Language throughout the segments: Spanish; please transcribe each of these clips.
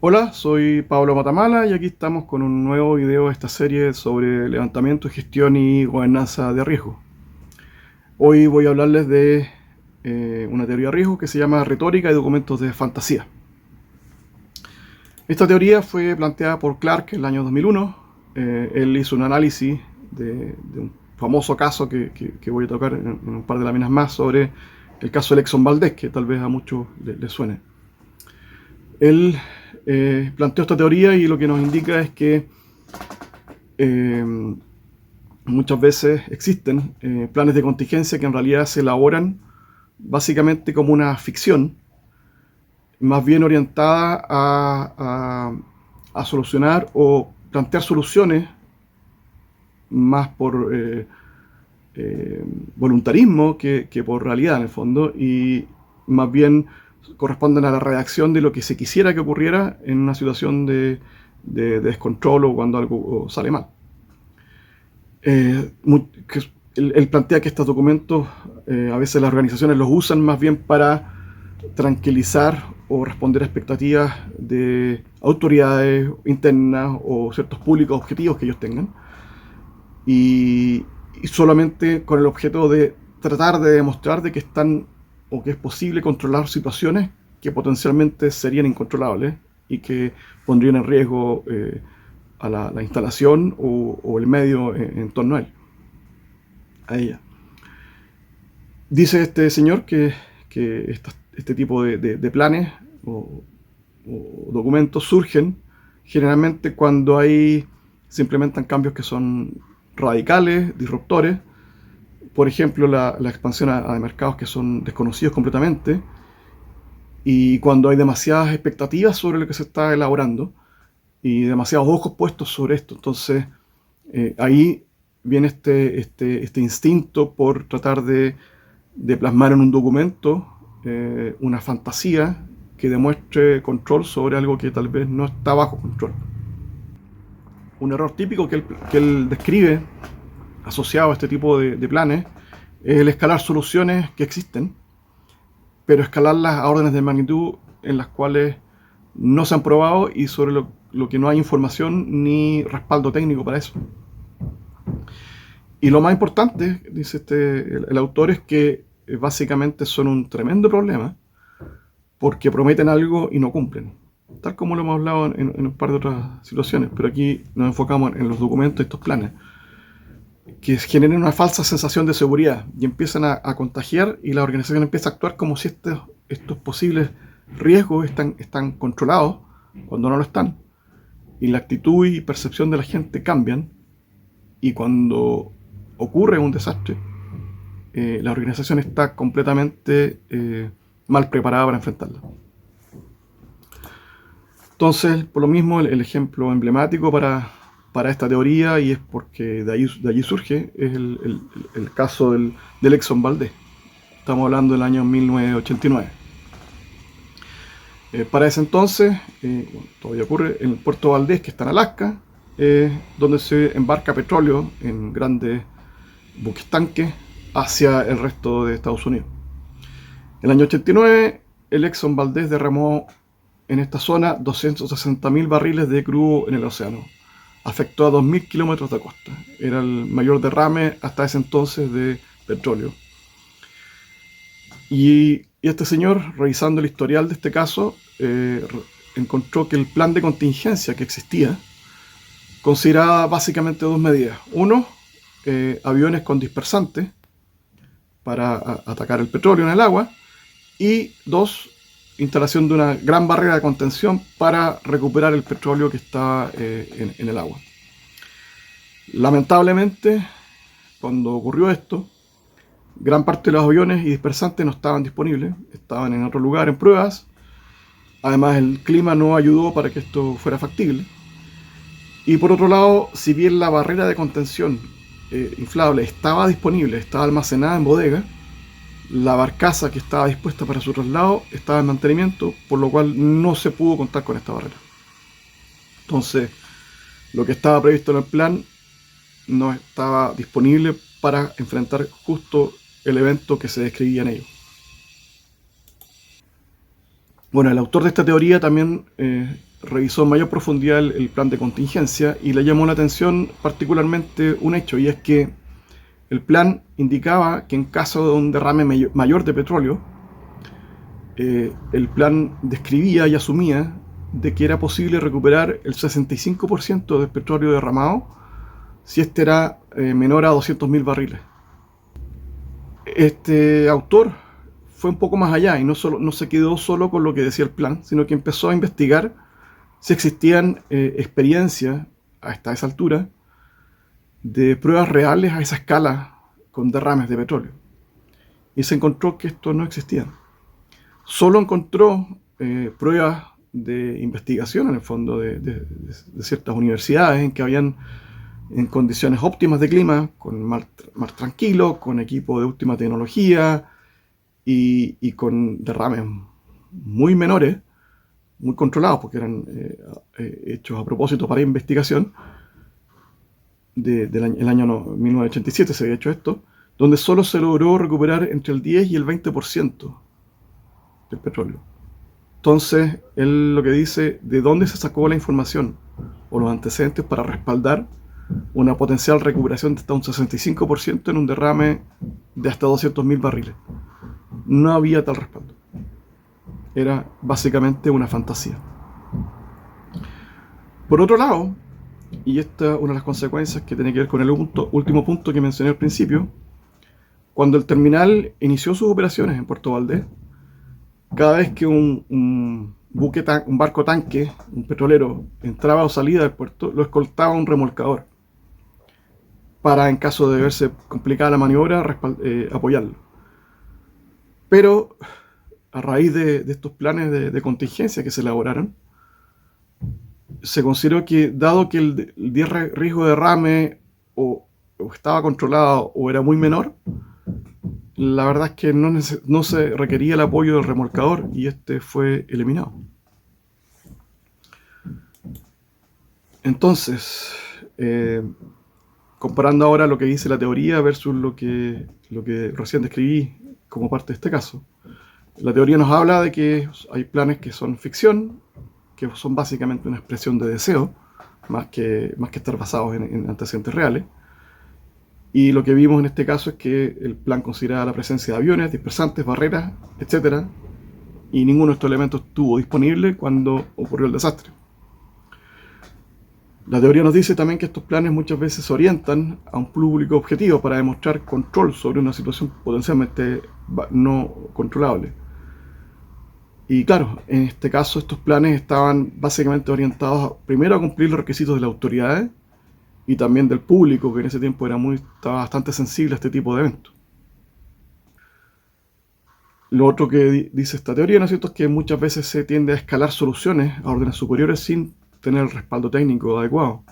Hola, soy Pablo Matamala y aquí estamos con un nuevo video de esta serie sobre levantamiento, gestión y gobernanza de riesgo. Hoy voy a hablarles de una teoría de riesgo que se llama retórica y documentos de fantasía. Esta teoría fue planteada por Clark en el año 2001. Él hizo un análisis de un famoso caso que voy a tocar en un par de láminas más sobre el caso del Exxon Valdez, que tal vez a muchos les suene. Él planteó esta teoría y lo que nos indica es que muchas veces existen planes de contingencia que en realidad se elaboran básicamente como una ficción, más bien orientada a solucionar o plantear soluciones más por voluntarismo que por realidad en el fondo, y más bien corresponden a la redacción de lo que se quisiera que ocurriera en una situación de descontrol o cuando algo sale mal. Él plantea que estos documentos a veces las organizaciones los usan más bien para tranquilizar o responder a expectativas de autoridades internas o ciertos públicos objetivos que ellos tengan, y solamente con el objeto de tratar de demostrar de que están o que es posible controlar situaciones que potencialmente serían incontrolables y que pondrían en riesgo a la instalación o el medio en torno a él, a ella. Dice este señor que este tipo de planes o documentos surgen generalmente cuando se implementan cambios que son radicales, disruptores. Por ejemplo, la expansión a mercados que son desconocidos completamente, y cuando hay demasiadas expectativas sobre lo que se está elaborando y demasiados ojos puestos sobre esto. Entonces, ahí viene este instinto por tratar de plasmar en un documento una fantasía que demuestre control sobre algo que tal vez no está bajo control. Un error típico que él describe asociado a este tipo de planes es el escalar soluciones que existen, pero escalarlas a órdenes de magnitud en las cuales no se han probado y sobre lo que no hay información ni respaldo técnico para eso. Y lo más importante, dice el autor, es que básicamente son un tremendo problema porque prometen algo y no cumplen, tal como lo hemos hablado en un par de otras situaciones, pero aquí nos enfocamos en los documentos y estos planes que generen una falsa sensación de seguridad y empiezan a contagiar, y la organización empieza a actuar como si estos posibles riesgos están controlados cuando no lo están, y la actitud y percepción de la gente cambian, y cuando ocurre un desastre, la organización está completamente mal preparada para enfrentarla. Entonces, por lo mismo, el ejemplo emblemático para esta teoría, y es porque de allí surge, es el caso del Exxon Valdez. Estamos hablando del año 1989. Para ese entonces, todavía ocurre, en el puerto Valdez, que está en Alaska, donde se embarca petróleo en grandes buques tanques hacia el resto de Estados Unidos. En el año 89, el Exxon Valdez derramó en esta zona 260.000 barriles de crudo en el océano. Afectó a 2.000 kilómetros de costa. Era el mayor derrame hasta ese entonces de petróleo. Y este señor, revisando el historial de este caso, encontró que el plan de contingencia que existía consideraba básicamente dos medidas. Uno, aviones con dispersantes para atacar el petróleo en el agua. Y dos, instalación de una gran barrera de contención para recuperar el petróleo que estaba en el agua. Lamentablemente, cuando ocurrió esto, gran parte de los aviones y dispersantes no estaban disponibles, estaban en otro lugar en pruebas. Además, el clima no ayudó para que esto fuera factible. Y por otro lado, si bien la barrera de contención inflable estaba disponible, estaba almacenada en bodega, la barcaza que estaba dispuesta para su traslado estaba en mantenimiento, por lo cual no se pudo contar con esta barrera. Entonces, lo que estaba previsto en el plan no estaba disponible para enfrentar justo el evento que se describía en ello. Bueno, el autor de esta teoría también revisó en mayor profundidad el plan de contingencia y le llamó la atención particularmente un hecho, y es que el plan indicaba que en caso de un derrame mayor de petróleo, el plan describía y asumía de que era posible recuperar el 65% del petróleo derramado si este era menor a 200.000 barriles. Este autor fue un poco más allá y no se quedó solo con lo que decía el plan, sino que empezó a investigar si existían experiencias hasta esa altura de pruebas reales a esa escala con derrames de petróleo. Y se encontró que esto no existía. Solo encontró pruebas de investigación, en el fondo, de ciertas universidades en que habían, en condiciones óptimas de clima, con mar tranquilo, con equipo de última tecnología y con derrames muy menores, muy controlados, porque eran hechos a propósito para investigación. El año 1987 se había hecho esto, donde solo se logró recuperar entre el 10 y el 20% del petróleo. Entonces, él lo que dice, ¿de dónde se sacó la información o los antecedentes para respaldar una potencial recuperación de hasta un 65% en un derrame de hasta 200.000 barriles? No había tal respaldo. Era básicamente una fantasía. Por otro lado, y esta es una de las consecuencias que tiene que ver con el último punto que mencioné al principio, cuando el terminal inició sus operaciones en Puerto Valdés, cada vez que un barco tanque, un petrolero, entraba o salía del puerto, lo escoltaba un remolcador para, en caso de verse complicada la maniobra, apoyarlo. Pero a raíz de estos planes de contingencia que se elaboraron, se consideró que, dado que el riesgo de derrame o estaba controlado o era muy menor, la verdad es que no se requería el apoyo del remolcador y este fue eliminado. Entonces, comparando ahora lo que dice la teoría versus lo que recién describí como parte de este caso, la teoría nos habla de que hay planes que son ficción, que son básicamente una expresión de deseo, más que estar basados en antecedentes reales. Y lo que vimos en este caso es que el plan consideraba la presencia de aviones, dispersantes, barreras, etc. Y ninguno de estos elementos estuvo disponible cuando ocurrió el desastre. La teoría nos dice también que estos planes muchas veces se orientan a un público objetivo para demostrar control sobre una situación potencialmente no controlable. Y claro, en este caso estos planes estaban básicamente orientados primero a cumplir los requisitos de las autoridades y también del público, que en ese tiempo estaba bastante sensible a este tipo de eventos. Lo otro que dice esta teoría, ¿no es cierto?, es que muchas veces se tiende a escalar soluciones a órdenes superiores sin tener el respaldo técnico adecuado.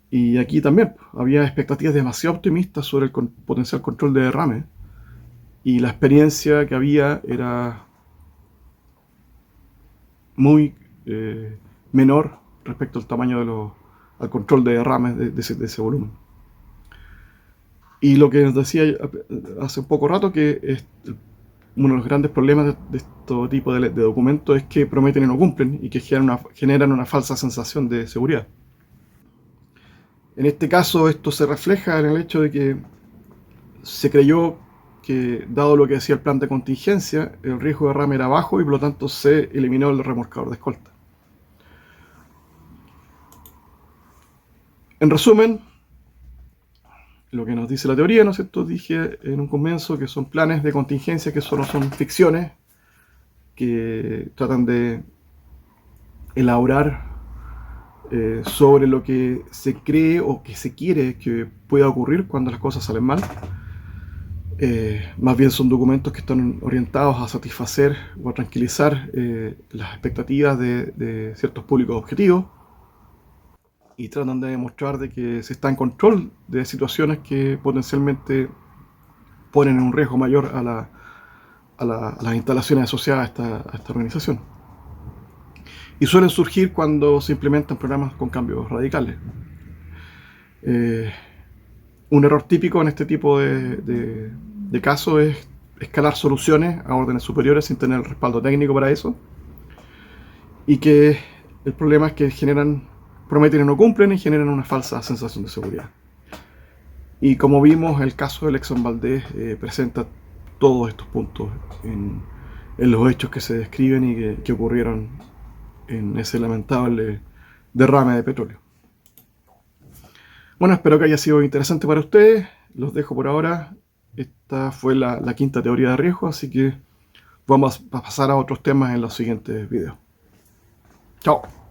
Y aquí también había expectativas demasiado optimistas sobre el potencial control de derrame, y la experiencia que había era muy menor respecto al tamaño al control de derrames de ese volumen. Y lo que nos decía hace un poco rato, que uno de los grandes problemas de este tipo de documentos es que prometen y no cumplen, y que generan una falsa sensación de seguridad. En este caso, esto se refleja en el hecho de que se creyó que, dado lo que decía el plan de contingencia, el riesgo de derrame era bajo y por lo tanto se eliminó el remolcador de escolta. En resumen, lo que nos dice la teoría, ¿no es cierto? Dije en un comienzo que son planes de contingencia que solo son ficciones, que tratan de elaborar sobre lo que se cree o que se quiere que pueda ocurrir cuando las cosas salen mal. Más bien son documentos que están orientados a satisfacer o a tranquilizar las expectativas de ciertos públicos objetivos, y tratan de demostrar de que se está en control de situaciones que potencialmente ponen en un riesgo mayor a las instalaciones asociadas a esta organización. Y suelen surgir cuando se implementan programas con cambios radicales. Un error típico en este tipo de casos es escalar soluciones a órdenes superiores sin tener el respaldo técnico para eso, y que El problema es que prometen y no cumplen y generan una falsa sensación de seguridad. Y como vimos, el caso del Exxon Valdez presenta todos estos puntos en los hechos que se describen y que ocurrieron en ese lamentable derrame de petróleo. Bueno, espero que haya sido interesante para ustedes. Los dejo por ahora. Esta fue la quinta teoría de riesgo, así que vamos a pasar a otros temas en los siguientes videos. Chao.